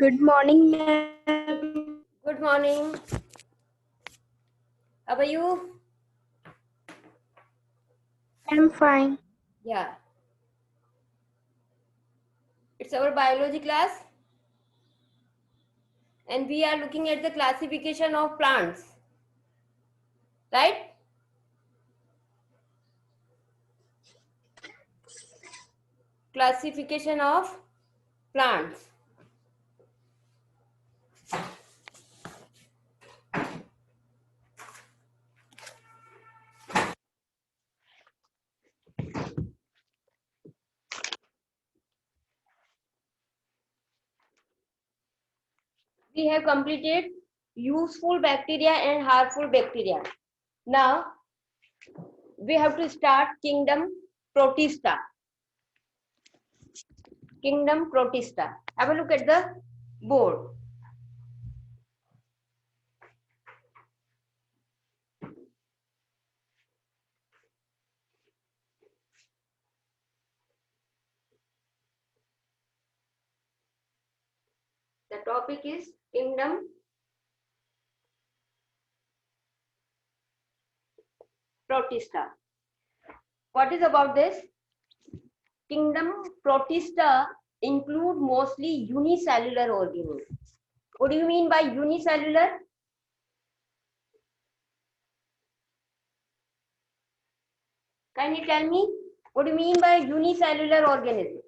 Good morning, ma'am. Good morning. How are you? I'm fine. Yeah. It's our biology class and we are looking at the classification of plants. Right? Classification of plants. We have completed useful bacteria and harmful bacteria. Now we have to start kingdom Protista. Kingdom Protista. Have a look at the board. The topic is kingdom Protista. What is about this? Kingdom Protista include mostly unicellular organisms. What do you mean by unicellular? Can you tell me? What do you mean by unicellular organism?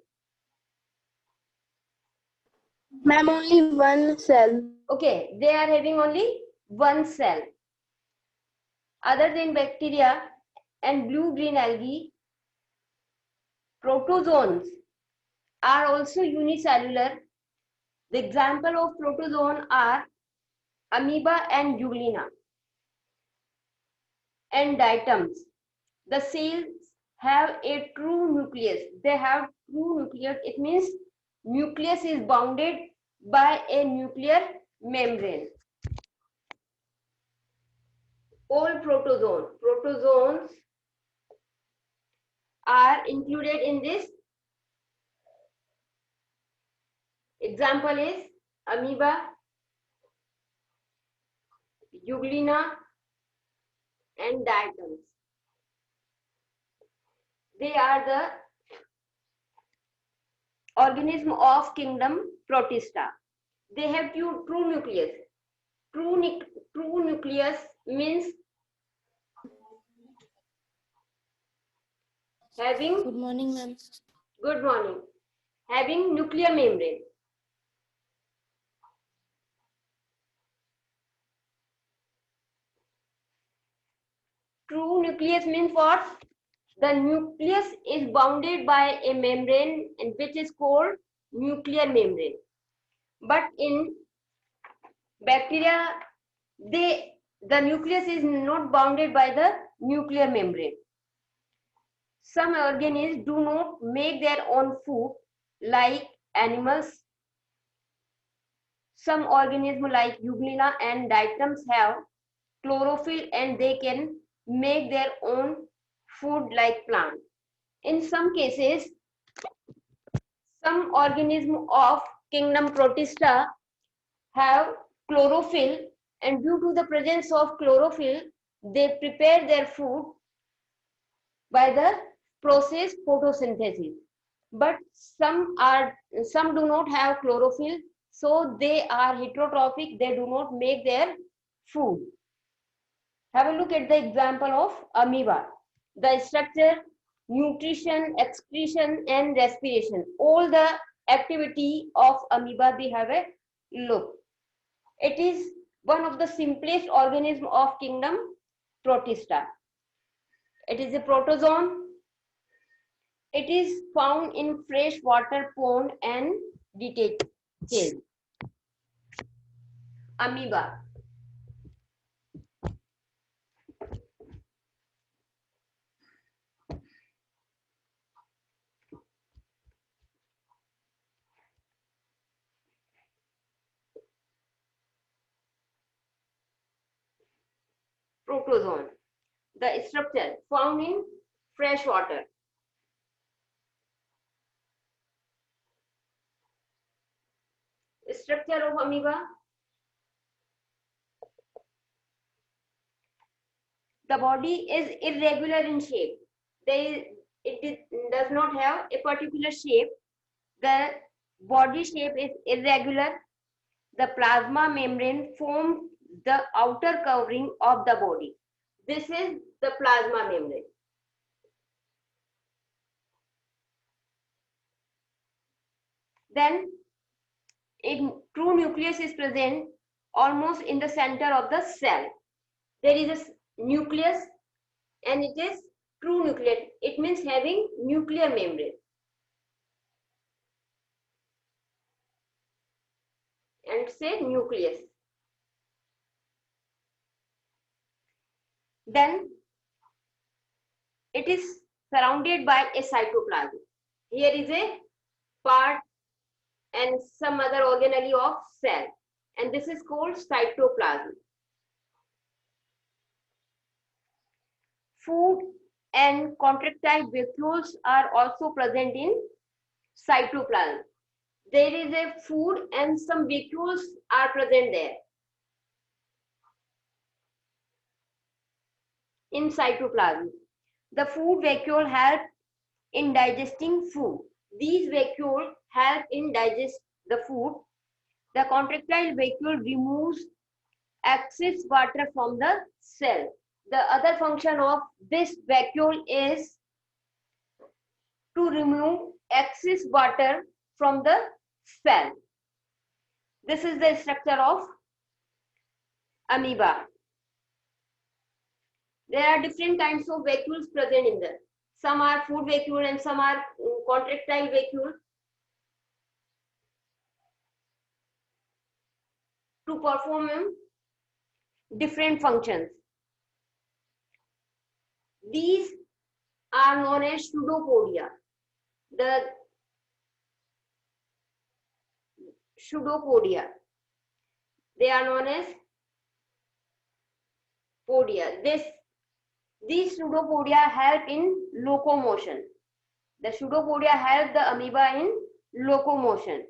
Ma'am, only one cell. Okay, they are having only one cell. Other than bacteria and blue-green algae, protozoans are also unicellular. The example of protozoan are amoeba and euglena and diatoms. The cells have a true nucleus. They have true nucleus. It means nucleus is bounded by a nuclear membrane. All protozoans are included in this. Example is amoeba, euglena, and diatoms. They are the organism of kingdom Protista. They have true nucleus. True nucleus means having. Good morning, ma'am. Good morning. Having nuclear membrane. True nucleus means what? The nucleus is bounded by a membrane and which is called nuclear membrane. But in bacteria, the nucleus is not bounded by the nuclear membrane. Some organisms do not make their own food like animals. Some organisms like euglena and diatoms have chlorophyll and they can make their own food like plant. In some cases, some organisms of kingdom Protista have chlorophyll and due to the presence of chlorophyll, they prepare their food by the process photosynthesis. But some do not have chlorophyll, so they are heterotrophic, they do not make their food. Have a look at the example of amoeba. The structure, nutrition, excretion, and respiration. All the activity of amoeba, we have a look. It is one of the simplest organism of kingdom Protista. It is a protozoan. It is found in freshwater pond and detached. Amoeba. Protozoan. The structure found in fresh water. structure of amoeba. The body is irregular in shape. It does not have a particular shape. The body shape is irregular. The plasma membrane forms the outer covering of the body. This is the plasma membrane. Then a true nucleus is present almost in the center of the cell. There is a nucleus and it is true nucleus. It means having nuclear membrane. And say nucleus. Then it is surrounded by a cytoplasm. Here is a part and some other organelle of cell, and this is called cytoplasm. Food and contractile vacuoles are also present in cytoplasm. There is a food and some vacuoles are present there in cytoplasm. The food vacuole help in digesting food. These vacuoles help in digest the food. The contractile vacuole removes excess water from the cell. The other function of this vacuole is to remove excess water from the cell. This is the structure of amoeba. There are different kinds of vacuoles present in there. Some are food vacuole and some are contractile vacuole. To perform different functions. These are known as pseudopodia. The pseudopodia. They are known as podia. These pseudopodia help in locomotion. The pseudopodia help the amoeba in locomotion.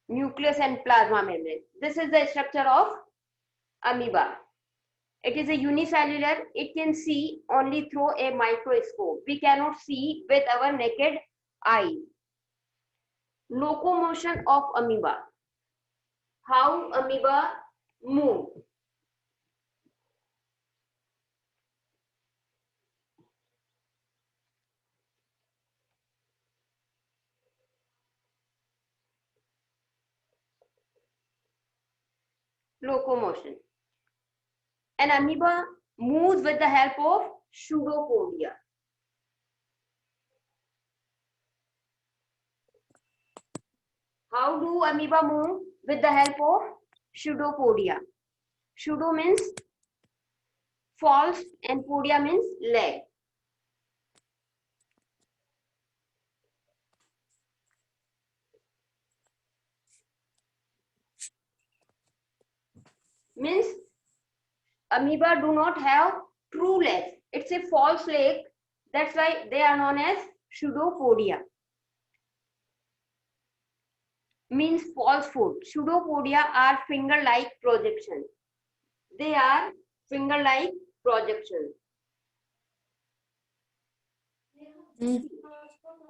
Nucleus and plasma membrane. This is the structure of amoeba. It is a unicellular. It can see only through a microscope. We cannot see with our naked eye. Locomotion of amoeba. How amoeba move. Locomotion. An amoeba moves with the help of pseudopodia. How do amoeba move? With the help of pseudopodia. Pseudo means false and podia means leg. Means amoeba do not have true legs. It's a false leg. That's why they are known as pseudopodia. Means false foot. Pseudopodia are finger-like projections. They are finger-like projections.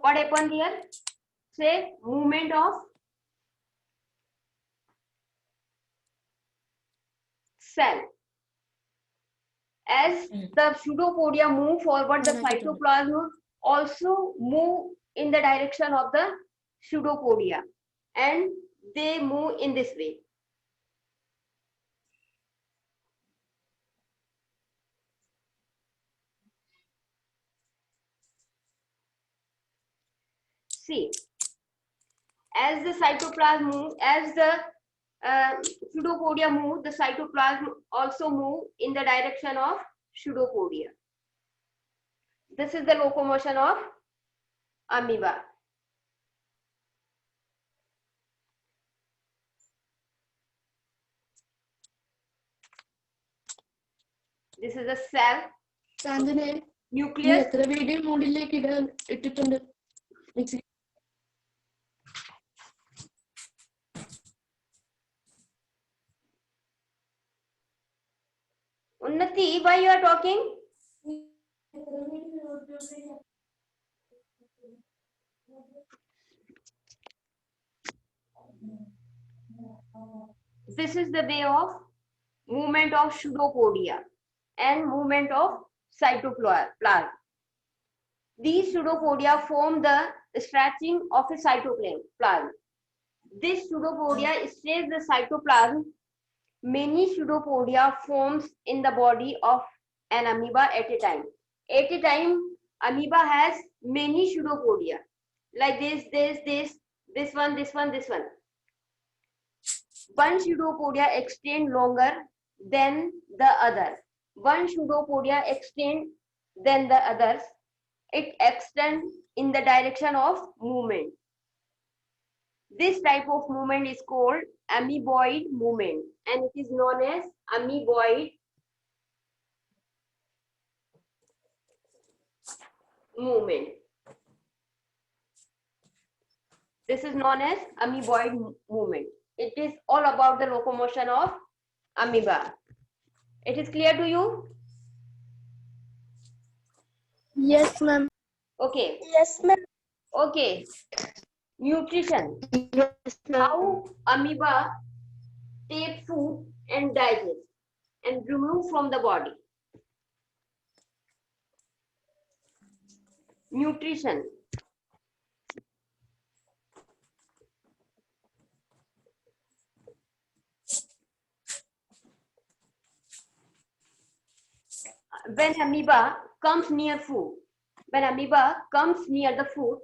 What happened here? Say movement of cell. As the pseudopodia move forward, the cytoplasm also move in the direction of the pseudopodia, and they move in this way. See, as the cytoplasm move, as the pseudopodia move, the cytoplasm also move in the direction of pseudopodia. This is the locomotion of amoeba. This is a cell. Chandane, Nucleus. video Jyoti, why you are talking? This is the way of movement of pseudopodia and movement of cytoplasm. These pseudopodia form the stretching of a cytoplasm. This pseudopodia stretches the cytoplasm. Many pseudopodia forms in the body of an amoeba at a time. At a time, amoeba has many pseudopodia, like this one, this one, this one. One pseudopodia extend longer than the other. One pseudopodia extend than the others. It extends in the direction of movement. This type of movement is called amoeboid movement, and it is known as amoeboid movement. This is known as amoeboid movement. It is all about the locomotion of amoeba. It is clear to you? Yes, ma'am. Okay. Yes, ma'am. Okay. Nutrition. Yes, ma'am. How amoeba take food and digest and remove from the body. Nutrition. When amoeba comes near food, when amoeba comes near the food,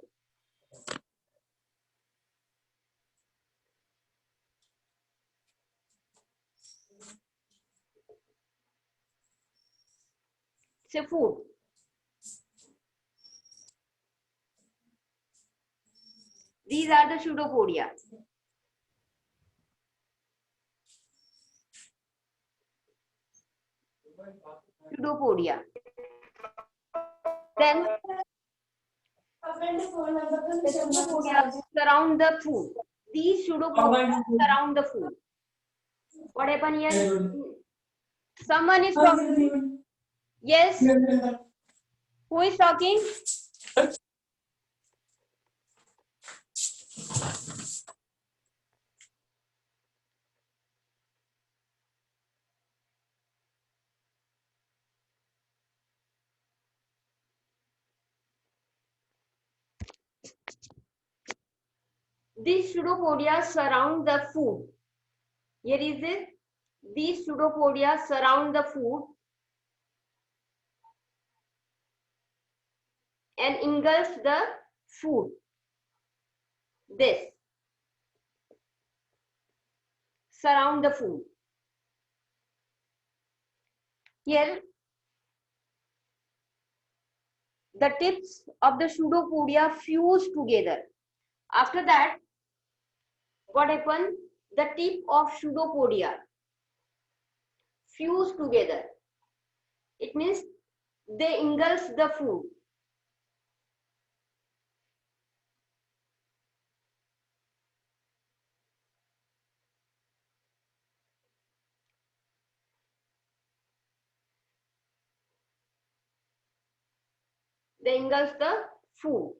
say food. These are the pseudopodia. Pseudopodia. Then pseudopodia surround the food. These pseudopodia surround the food. What happened here? Someone is talking. Yes. Who is talking? These pseudopodia surround the food. Here is it. These pseudopodia surround the food and engulf the food. This. Surround the food. Here, the tips of the pseudopodia fuse together. After that, what happened? The tip of pseudopodia fuse together. It means they engulf the food. They engulf the food.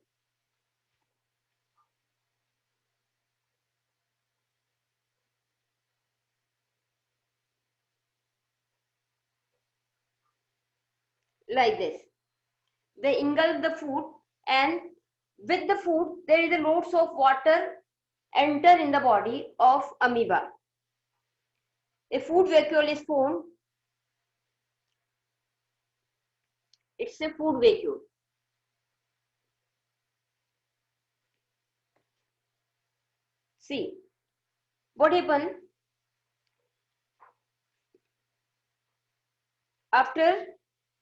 Like this. They engulf the food, and with the food there is a lots of water enter in the body of amoeba. A food vacuole is formed. It's a food vacuole. See what happened after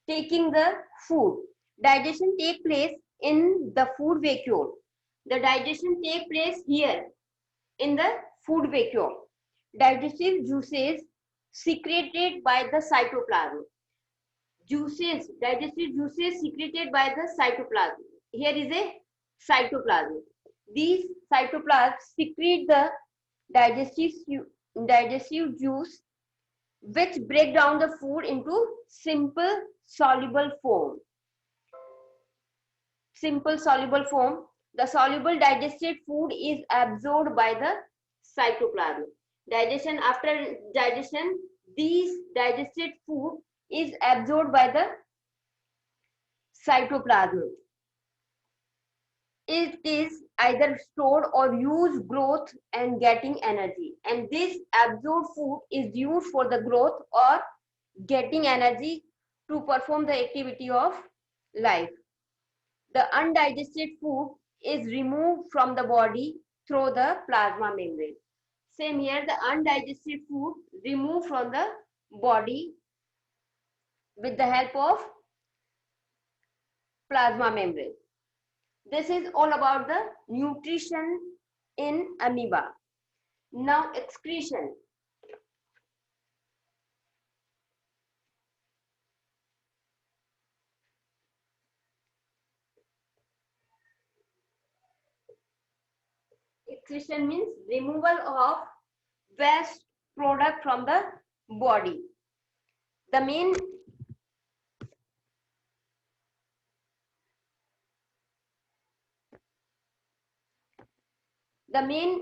taking the food. Digestion take place in the food vacuole. The digestion take place here in the food vacuole. Digestive juices secreted by the cytoplasm. Digestive juices secreted by the cytoplasm. Here is a cytoplasm. These cytoplasms secrete the digestive juice which break down the food into simple soluble form. Simple soluble form. The soluble digested food is absorbed by the cytoplasm. Digestion, after digestion, these digested food is absorbed by the cytoplasm. It is either stored or used growth and getting energy. And this absorbed food is used for the growth or getting energy to perform the activity of life. The undigested food is removed from the body through the plasma membrane. Same here, the undigested food removed from the body with the help of plasma membrane. This is all about the nutrition in amoeba. Now excretion. Excretion means removal of waste product from the body. The main the main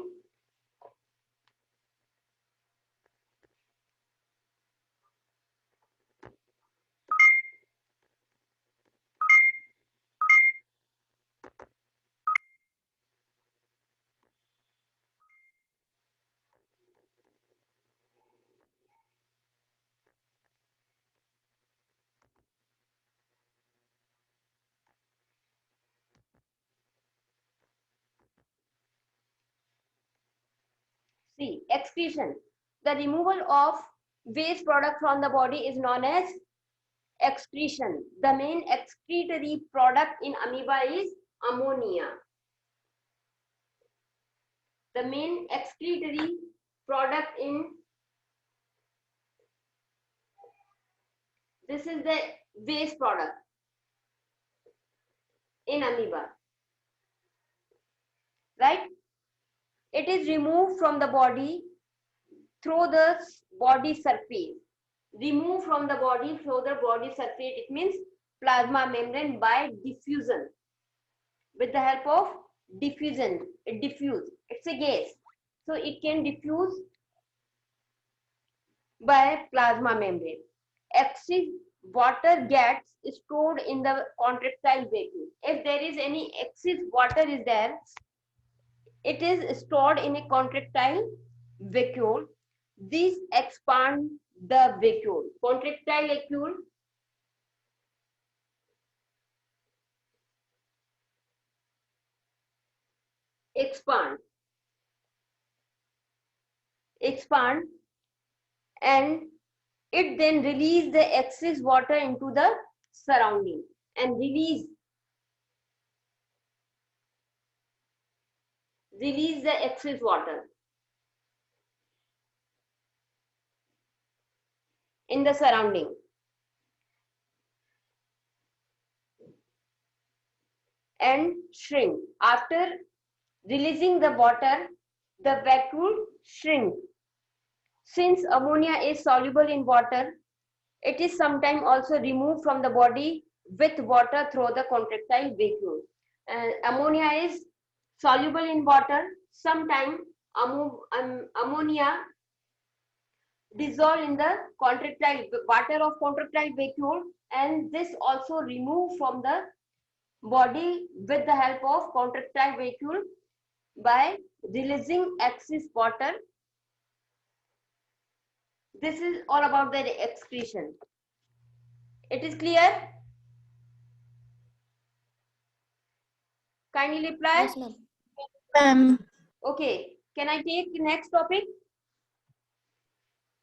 see excretion. The removal of waste product from the body is known as excretion. The main excretory product in amoeba is ammonia. The main excretory product in this is the waste product in amoeba, right? It is removed from the body through the body surface. Removed from the body through the body surface, it means plasma membrane by diffusion. With the help of diffusion, it diffuses. It's a gas, so it can diffuse by plasma membrane. Excess water gets stored in the contractile vacuole. If there is any excess water is there, it is stored in a contractile vacuole. This expand the vacuole. Contractile vacuole expand and it then release the excess water into the surrounding and release the excess water in the surrounding. And shrink. After releasing the water, the vacuole shrink. Since ammonia is soluble in water, it is sometimes also removed from the body with water through the contractile vacuole. Ammonia is soluble in water. Sometimes ammonia dissolved in the contractile water of contractile vacuole, and this also removed from the body with the help of contractile vacuole by releasing excess water. This is all about the excretion. It is clear? Kindly reply. Yes, ma'am. Okay. Can I take the next topic?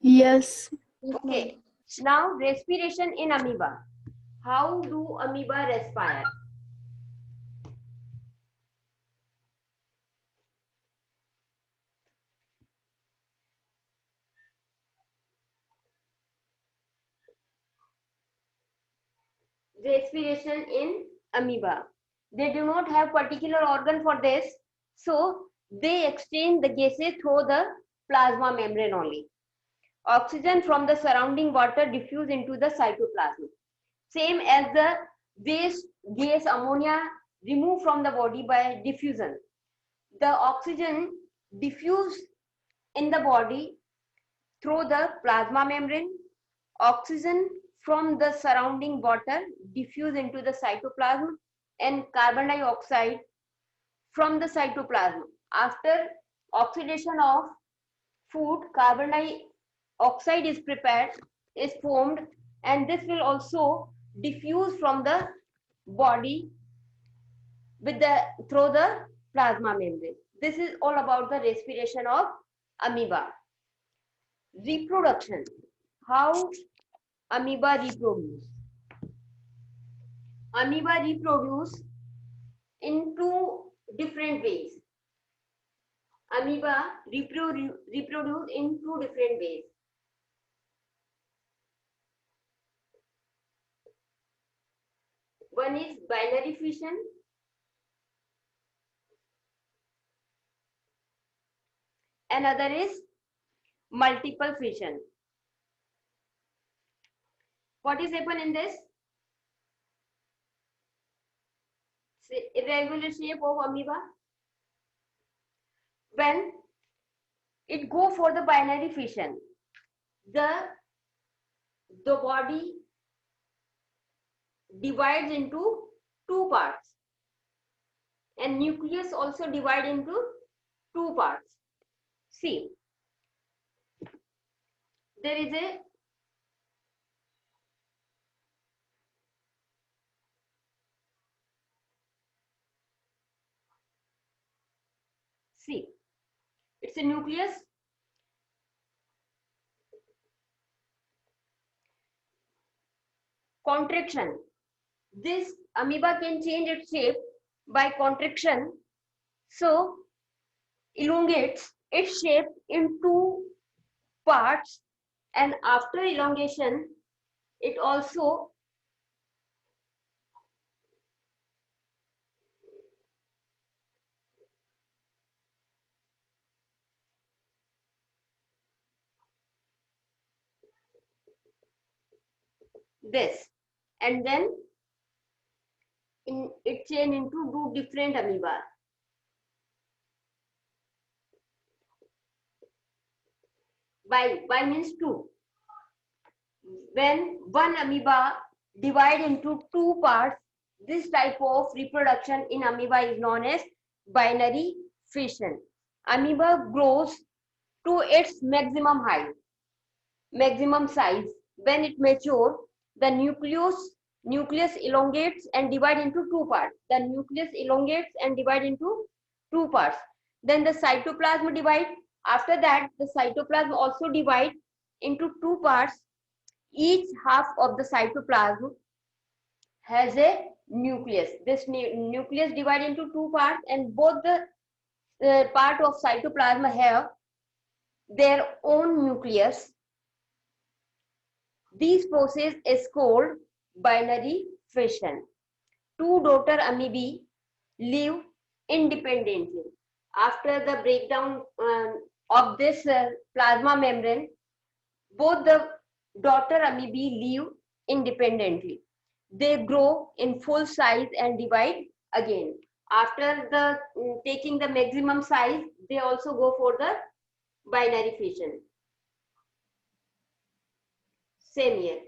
Yes. Okay. Now respiration in amoeba. How do amoeba respire? Respiration in amoeba. They do not have particular organ for this, so they exchange the gases through the plasma membrane only. Oxygen from the surrounding water diffuse into the cytoplasm. Same as the waste gas ammonia removed from the body by diffusion. The oxygen diffuse in the body through the plasma membrane. Oxygen from the surrounding water diffuse into the cytoplasm, and carbon dioxide from the cytoplasm. After oxidation of food, carbon dioxide is prepared, is formed, and this will also diffuse from the body with the through the plasma membrane. This is all about the respiration of amoeba. Reproduction. How amoeba reproduce? Amoeba reproduce in two different ways. Amoeba reproduce in two different ways. One is binary fission, another is multiple fission. What is happen in this? Irregular shape of amoeba. When it go for the binary fission, the body divides into two parts, and nucleus also divide into two parts. See, there is a it's a nucleus. Contraction. This amoeba can change its shape by contraction, so elongates its shape in two parts, and after elongation it also this, and then it change into two different amoeba. By means two. When one amoeba divide into two parts, this type of reproduction in amoeba is known as binary fission. Amoeba grows to its maximum height, maximum size. When it matures, the nucleus elongates and divide into two parts. The nucleus elongates and divide into two parts. Then the cytoplasm divide. After that, the cytoplasm also divide into two parts. Each half of the cytoplasm has a nucleus. This nucleus divide into two parts, and both the part of cytoplasm have their own nucleus. This process is called binary fission. Two daughter amoebae live independently. After the breakdown of this plasma membrane, both the daughter amoebae live independently. They grow in full size and divide again. After the taking the maximum size, they also go for the binary fission. Same here.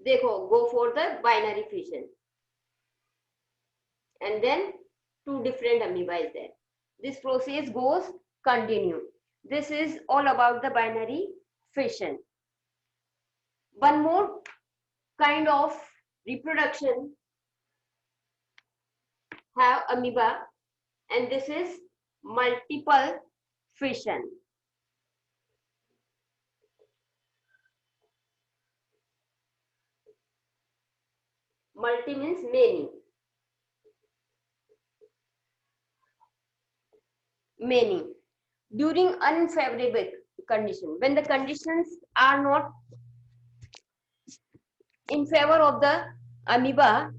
They go for the binary fission. And then two different amoeba is there. This process goes continue. This is all about the binary fission. One more kind of reproduction have amoeba, and this is multiple fission. Multi means many. Many. During unfavorable condition, when the conditions are not in favor of the amoeba,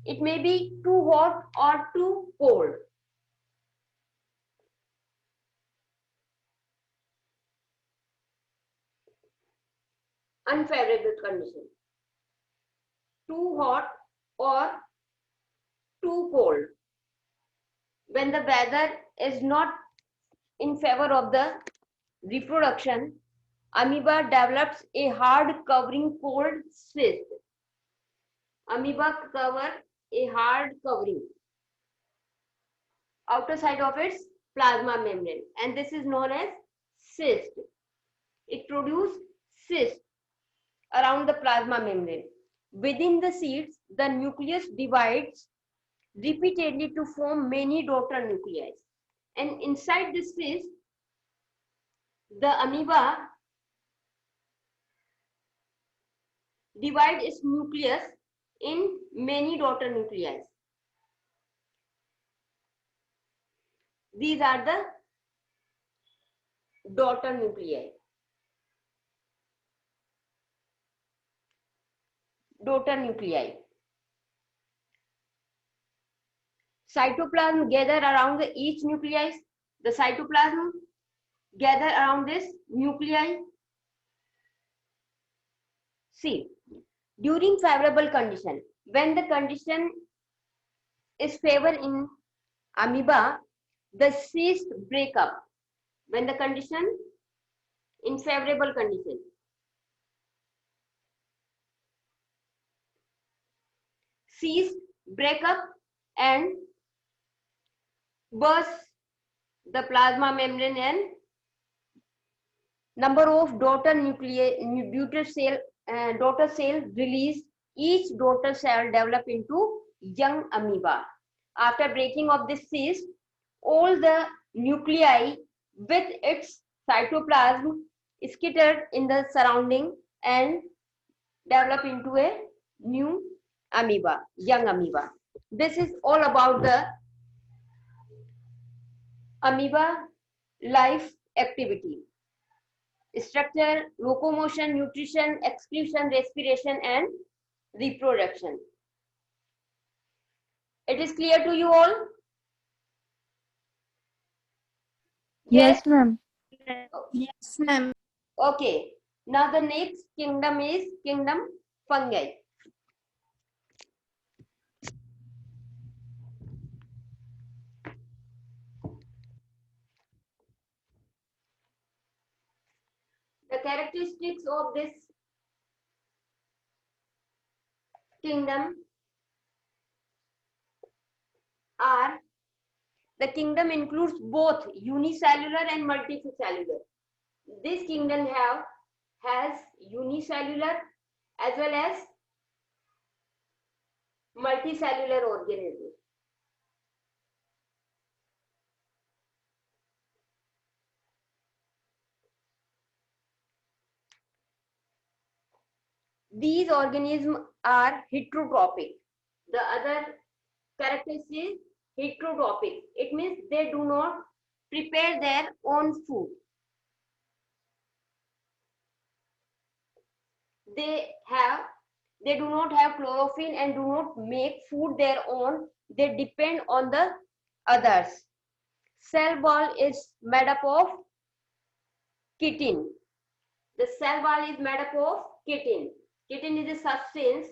it may be too hot or too cold. unfavorable condition, too hot or too cold. When the weather is not in favor of the reproduction, amoeba develops a hard covering called cyst. Amoeba cover a hard covering outer side of its plasma membrane, and this is known as cyst. It produces cyst around the plasma membrane. Within the seeds, the nucleus divides repeatedly to form many daughter nuclei. And inside the cyst, the amoeba divides its nucleus in many daughter nuclei. These are the daughter nuclei. Daughter nuclei. Cytoplasm gather around each nuclei. The cytoplasm gather around this nuclei. See, during favorable condition, when the condition is favor in amoeba, the cyst break up. When the condition in favorable condition, cyst break up and burst the plasma membrane, and number of daughter nuclei, daughter cell released. Each daughter cell develop into young amoeba. After breaking of this cyst, all the nuclei with its cytoplasm scattered in the surrounding and develop into a new amoeba, young amoeba. This is all about the amoeba life activity: structure, locomotion, nutrition, excretion, respiration, and reproduction. It is clear to you all? Yes, ma'am. Yes, ma'am. Okay. Now the next kingdom is kingdom fungi. The characteristics of this kingdom are: the kingdom includes both unicellular and multicellular. This kingdom has unicellular as well as multicellular organisms. These organisms are heterotrophic. The other characteristic is heterotrophic. It means they do not prepare their own food. They do not have chlorophyll and do not make food their own. They depend on the others. Cell wall is made up of chitin. The cell wall is made up of chitin. Chitin is a substance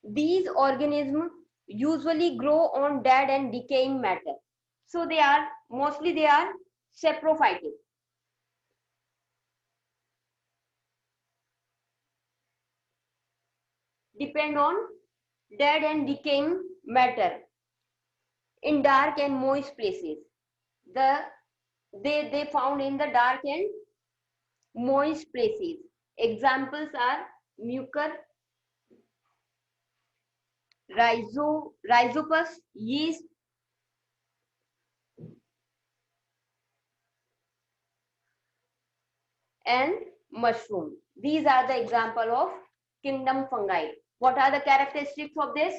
these organisms usually grow on dead and decaying matter. So they are saprophytic. Depend on dead and decaying matter in dark and moist places. They found in the dark and moist places. Examples are mucor, rhizopus, yeast, and mushroom. These are the example of kingdom fungi. What are the characteristics of this?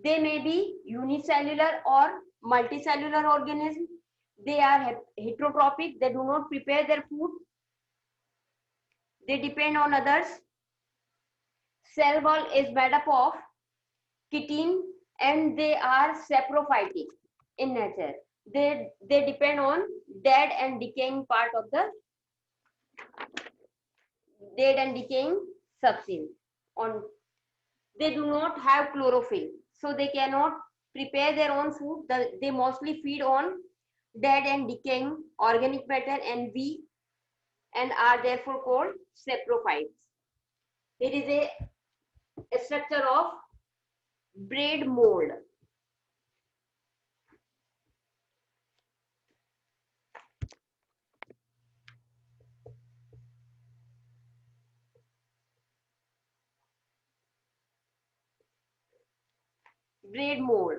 They may be unicellular or multicellular organisms. They are heterotrophic. They do not prepare their food. They depend on others. Cell wall is made up of chitin and they are saprophytic in nature. They depend on dead and decaying part of the dead and decaying substance. On they do not have chlorophyll, so they cannot prepare their own food. They mostly feed on dead and decaying organic matter and are therefore called saprophytes. Here is a structure of bread mold. Bread mold.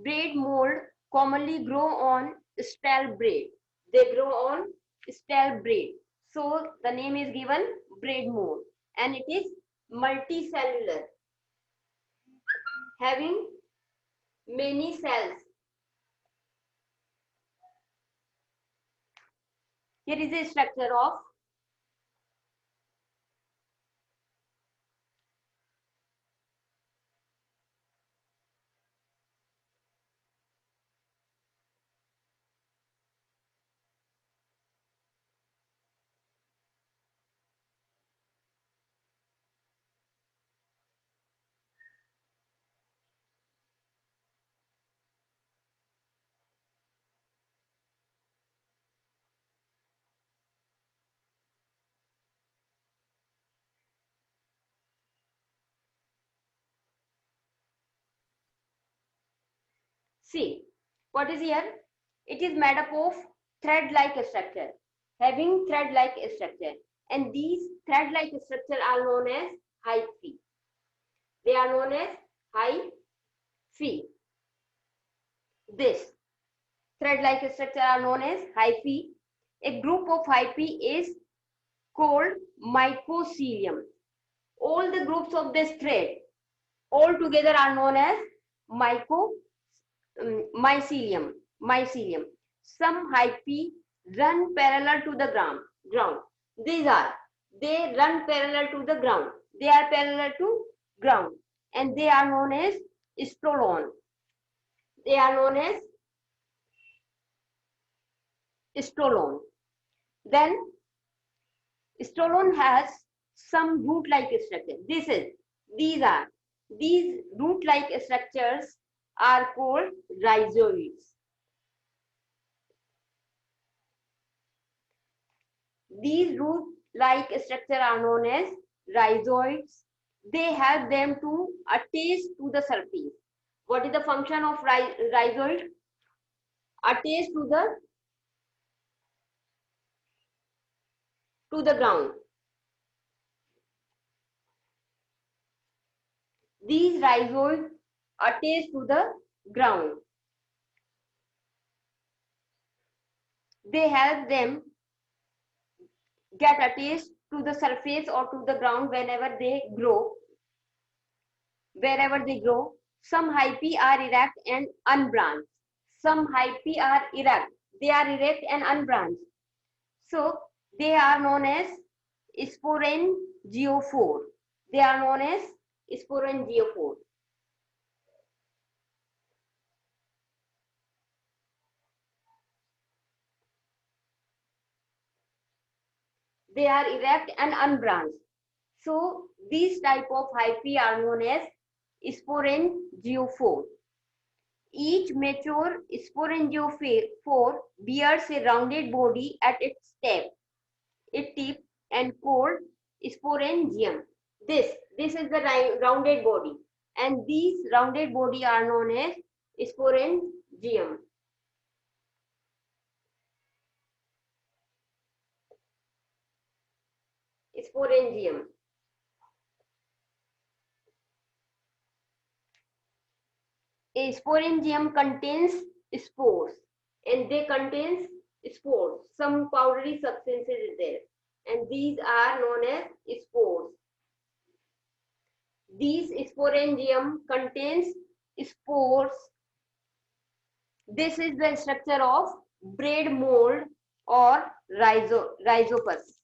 Bread mold commonly grow on stale bread. They grow on stale bread. So the name is given bread mold, and it is multicellular, having many cells. Here is a structure of see what is here. It is made up of thread-like structure, having thread-like structure, and these thread-like structure are known as hyphae. They are known as hyphae. This thread-like structure are known as hyphae. A group of hyphae is called mycelium. All the groups of this thread all together are known as mycelium. Mycelium. Some hyphae run parallel to the ground. They run parallel to the ground. They are parallel to ground, and they are known as stolon. They are known as stolon. Then stolon has some root-like structure. These root-like structures are called rhizoids. These root-like structures are known as rhizoids. They help them to attach to the surface. What is the function of rhizoid? Attach to the ground. These rhizoids attach to the ground. They help them get attached to the surface or to the ground whenever they grow. Wherever they grow, some hyphae are erect and unbranched. Some hyphae are erect. They are erect and unbranched. So they are known as sporangiophore. They are known as sporangiophore. They are erect and unbranched. So these type of hyphae are known as sporangiophore. Each mature sporangiophore bears a rounded body at its tip and called sporangium. This is the rounded body, and these rounded body are known as sporangium. Sporangium. A sporangium contains spores, and they contains spores. Some powdery substances is there, and these are known as spores. These sporangium contains spores. This is the structure of bread mold or rhizopus.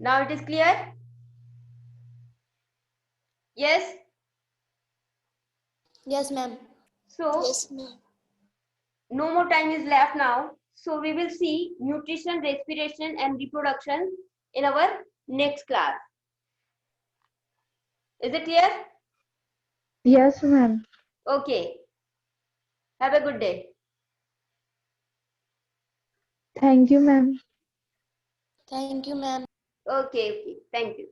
Now it is clear? Yes? Yes, ma'am. So ma'am. no more time is left now. So we will see nutrition, respiration, and reproduction in our next class. Is it clear? Yes, ma'am. Okay. Have a good day. Thank you, ma'am. Thank you, ma'am. Okay, okay. Thank you.